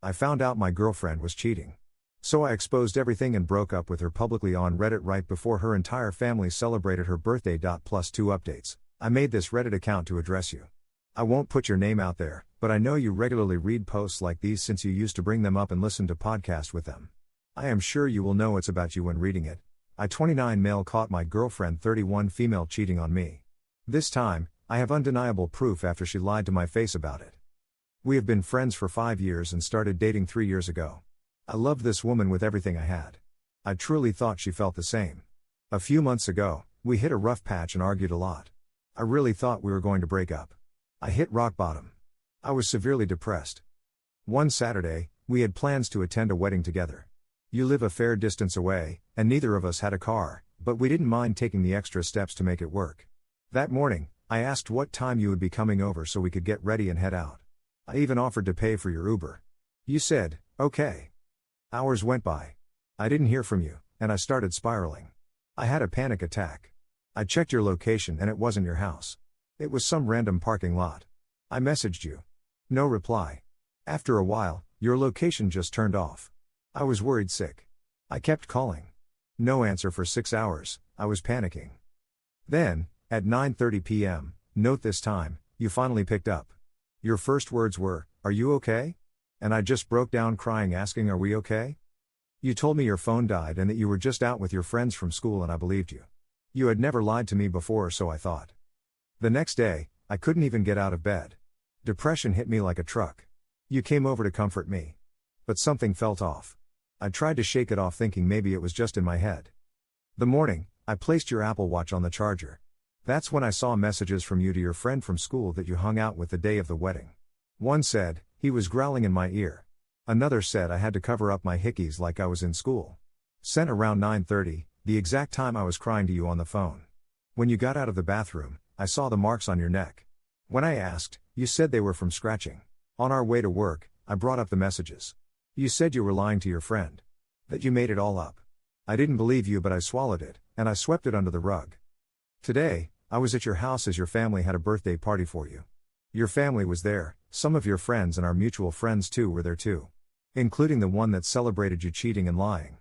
I found out my girlfriend was cheating. So I exposed everything and broke up with her publicly on Reddit right before her entire family celebrated her birthday. Plus 2 updates. I made this Reddit account to address you. I won't put your name out there, but I know you regularly read posts like these since you used to bring them up and listen to podcasts with them. I am sure you will know it's about you when reading it. I 29 male caught my girlfriend 31 female cheating on me. This time, I have undeniable proof after she lied to my face about it. We have been friends for 5 years and started dating 3 years ago. I loved this woman with everything I had. I truly thought she felt the same. A few months ago, we hit a rough patch and argued a lot. I really thought we were going to break up. I hit rock bottom. I was severely depressed. One Saturday, we had plans to attend a wedding together. You live a fair distance away, and neither of us had a car, but we didn't mind taking the extra steps to make it work. That morning, I asked what time you would be coming over so we could get ready and head out. I even offered to pay for your Uber. You said, okay. Hours went by. I didn't hear from you, and I started spiraling. I had a panic attack. I checked your location and it wasn't your house. It was some random parking lot. I messaged you. No reply. After a while, your location just turned off. I was worried sick. I kept calling. No answer for 6 hours, I was panicking. Then, at 9:30 p.m., note this time, you finally picked up. Your first words were, "Are you okay?" And I just broke down crying asking, "Are we okay?" You told me your phone died and that you were just out with your friends from school and I believed you. You had never lied to me before, so I thought. The next day, I couldn't even get out of bed. Depression hit me like a truck. You came over to comfort me. But something felt off. I tried to shake it off thinking maybe it was just in my head. The morning, I placed your Apple Watch on the charger. That's when I saw messages from you to your friend from school that you hung out with the day of the wedding. One said, "He was growling in my ear." Another said I had to cover up my hickeys like I was in school. Sent around 9:30, the exact time I was crying to you on the phone. When you got out of the bathroom, I saw the marks on your neck. When I asked, you said they were from scratching. On our way to work, I brought up the messages. You said you were lying to your friend. That you made it all up. I didn't believe you, but I swallowed it, and I swept it under the rug. Today, I was at your house as your family had a birthday party for you. Your family was there, some of your friends and our mutual friends too were there too. Including the one that celebrated you cheating and lying.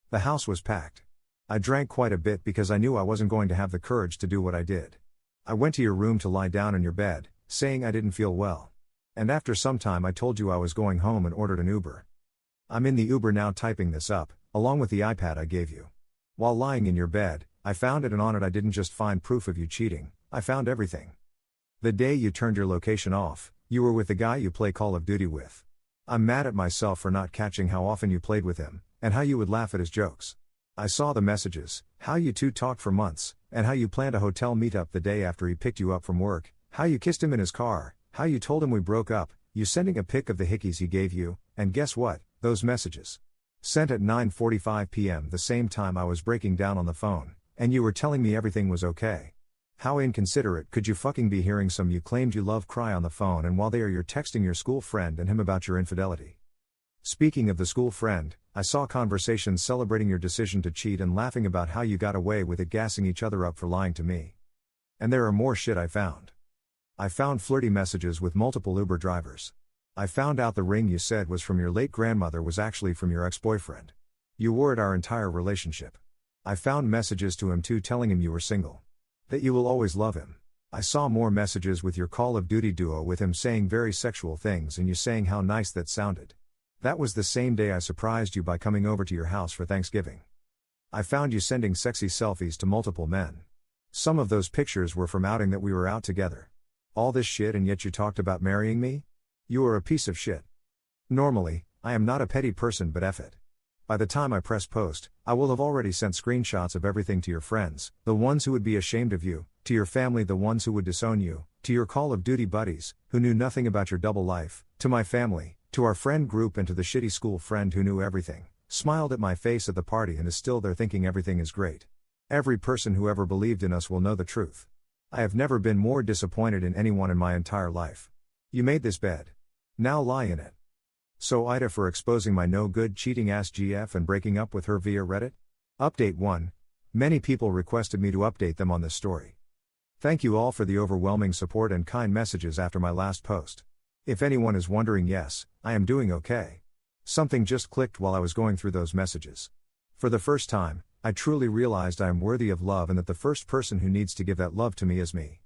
The house was packed. I drank quite a bit because I knew I wasn't going to have the courage to do what I did. I went to your room to lie down in your bed, saying I didn't feel well. And after some time I told you I was going home and ordered an Uber. I'm in the Uber now typing this up, along with the iPad I gave you. While lying in your bed, I found it, and on it I didn't just find proof of you cheating, I found everything. The day you turned your location off, you were with the guy you play Call of Duty with. I'm mad at myself for not catching how often you played with him, and how you would laugh at his jokes. I saw the messages, how you two talked for months, and how you planned a hotel meetup the day after he picked you up from work, how you kissed him in his car, how you told him we broke up, you sending a pic of the hickeys he gave you, and guess what, those messages. Sent at 9:45 p.m. the same time I was breaking down on the phone, and you were telling me everything was okay. How inconsiderate could you fucking be, hearing some you claimed you love cry on the phone, and while there you're texting your school friend and him about your infidelity. Speaking of the school friend, I saw conversations celebrating your decision to cheat and laughing about how you got away with it, gassing each other up for lying to me. And there are more shit I found. I found flirty messages with multiple Uber drivers. I found out the ring you said was from your late grandmother was actually from your ex-boyfriend. You wore it our entire relationship. I found messages to him too telling him you were single. That you will always love him. I saw more messages with your Call of Duty duo with him saying very sexual things and you saying how nice that sounded. That was the same day I surprised you by coming over to your house for Thanksgiving. I found you sending sexy selfies to multiple men. Some of those pictures were from outing that we were out together. All this shit, and yet you talked about marrying me? You are a piece of shit. Normally, I am not a petty person, but F it. By the time I press post, I will have already sent screenshots of everything to your friends, the ones who would be ashamed of you, to your family, the ones who would disown you, to your Call of Duty buddies, who knew nothing about your double life, to my family, to our friend group, and to the shitty school friend who knew everything, smiled at my face at the party and is still there thinking everything is great. Every person who ever believed in us will know the truth. I have never been more disappointed in anyone in my entire life. You made this bed. Now lie in it. So Ida for exposing my no-good cheating ass GF and breaking up with her via Reddit? Update 1. Many people requested me to update them on this story. Thank you all for the overwhelming support and kind messages after my last post. If anyone is wondering, yes, I am doing okay. Something just clicked while I was going through those messages. For the first time, I truly realized I am worthy of love and that the first person who needs to give that love to me is me.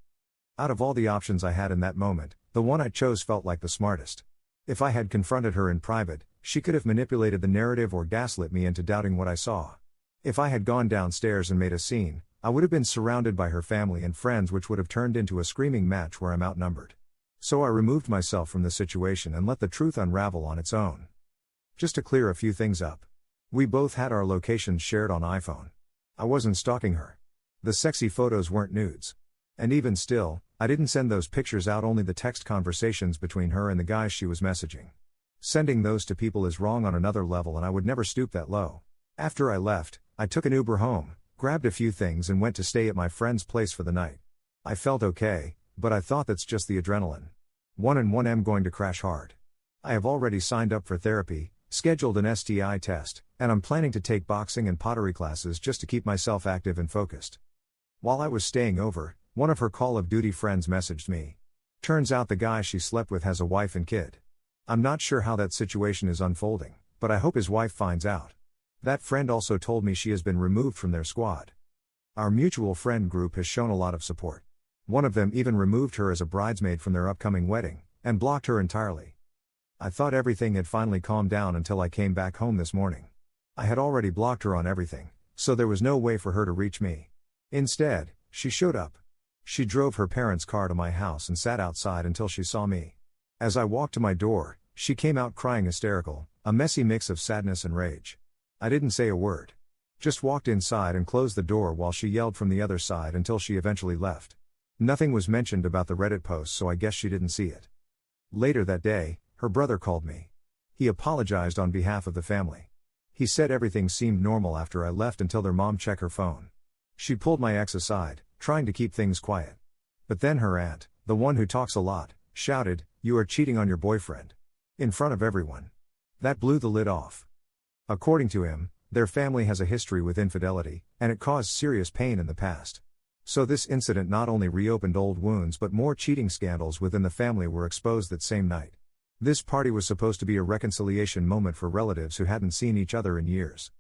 Out of all the options I had in that moment, the one I chose felt like the smartest. If I had confronted her in private, she could have manipulated the narrative or gaslit me into doubting what I saw. If I had gone downstairs and made a scene, I would have been surrounded by her family and friends, which would have turned into a screaming match where I'm outnumbered. So I removed myself from the situation and let the truth unravel on its own. Just to clear a few things up. We both had our locations shared on iPhone. I wasn't stalking her. The sexy photos weren't nudes. And even still, I didn't send those pictures out, only the text conversations between her and the guys she was messaging. Sending those to people is wrong on another level, and I would never stoop that low. After I left, I took an Uber home, grabbed a few things and went to stay at my friend's place for the night. I felt okay, but I thought that's just the adrenaline. 1 going to crash hard. I have already signed up for therapy, scheduled an STI test, and I'm planning to take boxing and pottery classes just to keep myself active and focused. While I was staying over, one of her Call of Duty friends messaged me. Turns out the guy she slept with has a wife and kid. I'm not sure how that situation is unfolding, but I hope his wife finds out. That friend also told me she has been removed from their squad. Our mutual friend group has shown a lot of support. One of them even removed her as a bridesmaid from their upcoming wedding, and blocked her entirely. I thought everything had finally calmed down until I came back home this morning. I had already blocked her on everything, so there was no way for her to reach me. Instead, she showed up. She drove her parents' car to my house and sat outside until she saw me. As I walked to my door, she came out crying hysterical, a messy mix of sadness and rage. I didn't say a word. Just walked inside and closed the door while she yelled from the other side until she eventually left. Nothing was mentioned about the Reddit post, so I guess she didn't see it. Later that day, her brother called me. He apologized on behalf of the family. He said everything seemed normal after I left until their mom checked her phone. She pulled my ex aside, trying to keep things quiet. But then her aunt, the one who talks a lot, shouted, "You are cheating on your boyfriend." In front of everyone. That blew the lid off. According to him, their family has a history with infidelity, and it caused serious pain in the past. So this incident not only reopened old wounds, but more cheating scandals within the family were exposed that same night. This party was supposed to be a reconciliation moment for relatives who hadn't seen each other in years.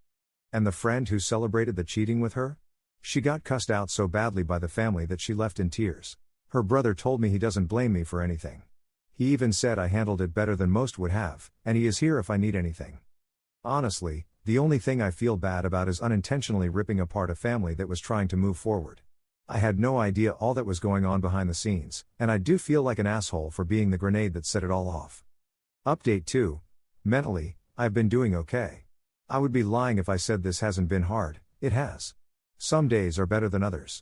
And the friend who celebrated the cheating with her? She got cussed out so badly by the family that she left in tears. Her brother told me he doesn't blame me for anything. He even said I handled it better than most would have, and he is here if I need anything. Honestly, the only thing I feel bad about is unintentionally ripping apart a family that was trying to move forward. I had no idea all that was going on behind the scenes, and I do feel like an asshole for being the grenade that set it all off. Update 2. Mentally, I've been doing okay. I would be lying if I said this hasn't been hard. It has. Some days are better than others.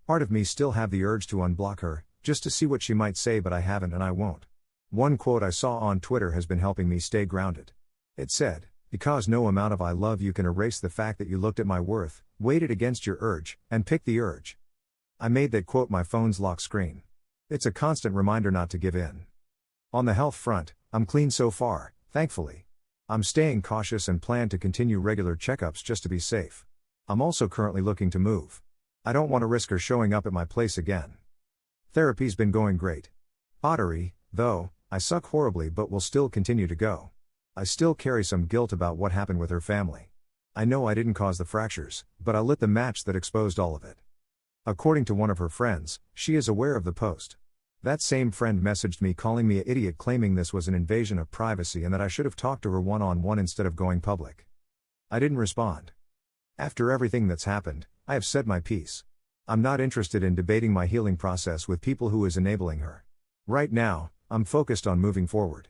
Part of me still have the urge to unblock her, just to see what she might say, but I haven't and I won't. One quote I saw on Twitter has been helping me stay grounded. It said, "Because no amount of I love you can erase the fact that you looked at my worth, weighed it against your urge, and picked the urge." I made that quote my phone's lock screen. It's a constant reminder not to give in. On the health front, I'm clean so far, thankfully. I'm staying cautious and plan to continue regular checkups just to be safe. I'm also currently looking to move. I don't want to risk her showing up at my place again. Therapy's been going great. Pottery, though, I suck horribly but will still continue to go. I still carry some guilt about what happened with her family. I know I didn't cause the fractures, but I lit the match that exposed all of it. According to one of her friends, she is aware of the post. That same friend messaged me calling me an idiot, claiming this was an invasion of privacy and that I should have talked to her one-on-one instead of going public. I didn't respond. After everything that's happened, I have said my piece. I'm not interested in debating my healing process with people who is enabling her. Right now, I'm focused on moving forward.